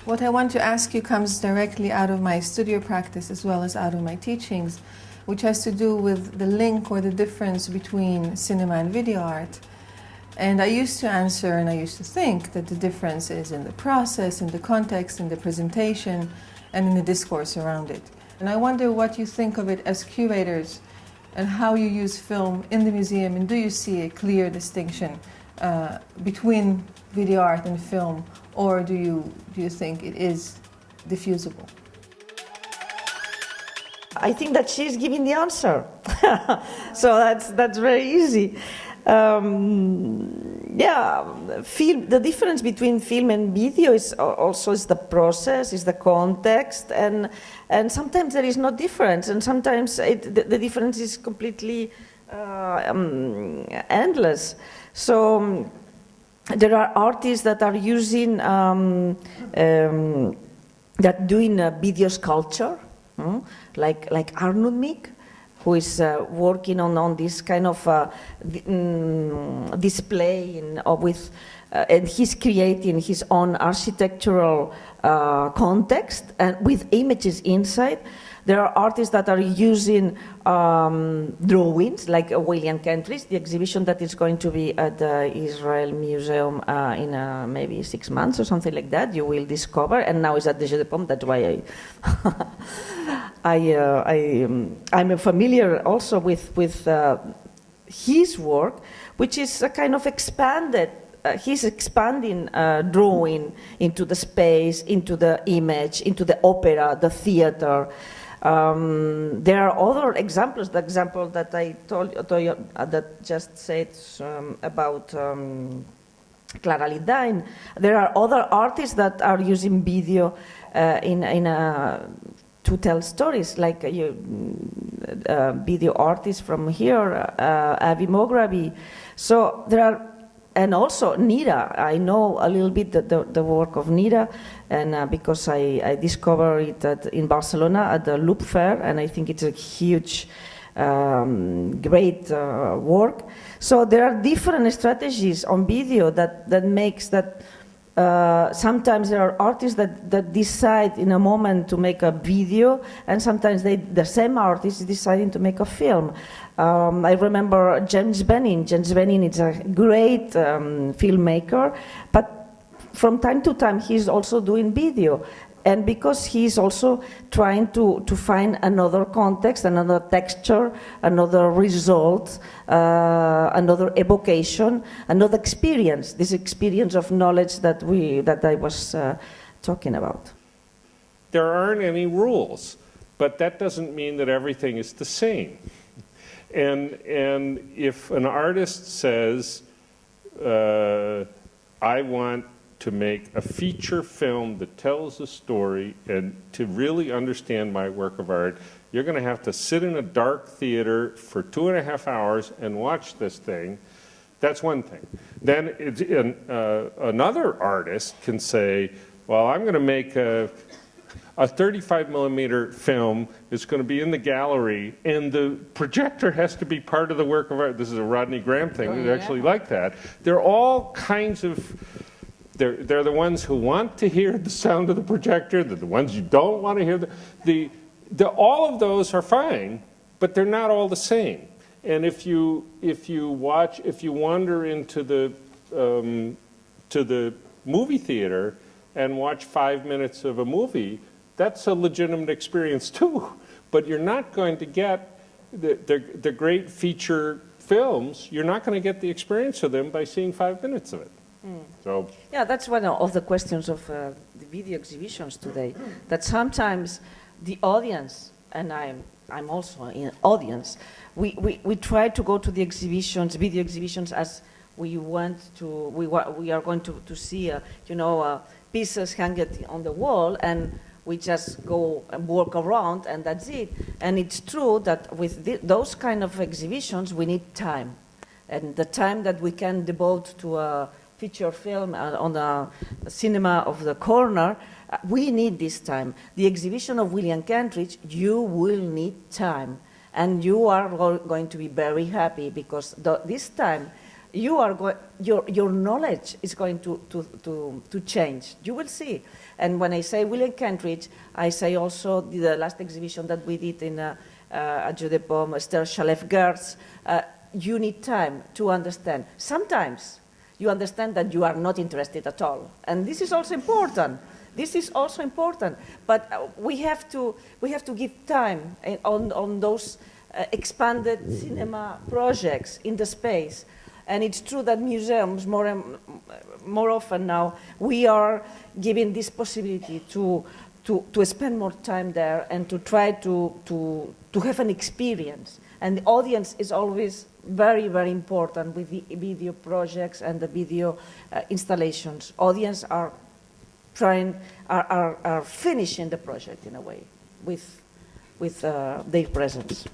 What I want to ask you comes directly out of my studio practice as well as out of my teachings, which has to do with the link or the difference between cinema and video art. And I used to answer and I used to think that the difference is in the process, in the context, in the presentation, and in the discourse around it. And I wonder what you think of it as curators and how you use film in the museum, and do you see a clear distinction between video art and film, or do you think it is diffusible? I think that she's giving the answer. So that's very easy. The difference between film and video is also the process, is the context, and sometimes there is no difference, and sometimes the difference is completely endless. So there are artists that are using that doing video sculpture, like Arnudmik, who is working on this kind of display and he's creating his own architectural context and with images inside. There are artists that are using drawings, like William Kentridge, the exhibition that is going to be at the Israel Museum in maybe 6 months or something like that. You will discover, and now it's at the Jeu de Paume. That's why I'm familiar also with his work, which is a kind of expanded. He's expanding drawing into the space, into the image, into the opera, the theater. There are other examples. The example that I told you that just said about Clara Lidine. There are other artists that are using video to tell stories, like video artists from here, Avi Mograbi. So there are. And also Nira, I know a little bit the work of Nira, and because I discovered it in Barcelona at the Loop Fair, and I think it's a huge, great work. So there are different strategies on video that makes that. Sometimes there are artists that decide in a moment to make a video, and sometimes the same artist is deciding to make a film. I remember James Benin. James Benin is a great filmmaker, but from time to time he's also doing video. And because he's also trying to find another context, another texture, another result, another evocation, another experience, this experience of knowledge that I was talking about. There aren't any rules, but that doesn't mean that everything is the same. And if an artist says, I want to make a feature film that tells a story, and to really understand my work of art, you're going to have to sit in a dark theater for 2.5 hours and watch this thing. That's one thing. Then another artist can say, well, I'm going to make a 35 millimeter film. It's going to be in the gallery, and the projector has to be part of the work of art. This is a Rodney Graham thing. It's actually like that. There are all kinds of... They're the ones who want to hear the sound of the projector. They're the ones you don't want to hear. All of those are fine, but they're not all the same. And if you wander into the to the movie theater and watch 5 minutes of a movie, that's a legitimate experience too. But you're not going to get the great feature films. You're not going to get the experience of them by seeing 5 minutes of it. So yeah, that's one of the questions of the video exhibitions today. That sometimes the audience, and I'm also an audience, we try to go to the exhibitions, video exhibitions, as we want to. We are going to see, pieces hanging on the wall, and we just go and walk around, and that's it. And it's true that with those kind of exhibitions, we need time, and the time that we can devote to a feature film on the cinema of the corner, we need this time. The exhibition of William Kentridge, you will need time, and you are going to be very happy because this time your knowledge is going to change. You will see. And when I say William Kentridge, I say also the last exhibition that we did in at Jeu de Paume, Esther Chalef-Gertz, you need time to understand. Sometimes you understand that you are not interested at all. And this is also important. This is also important. But we have to give time on those expanded cinema projects in the space. And it's true that museums, more often now, we are giving this possibility to spend more time there and to try to have an experience. And the audience is always very, very important with the video projects and the video installations. Audience are finishing the project in a way with their presence.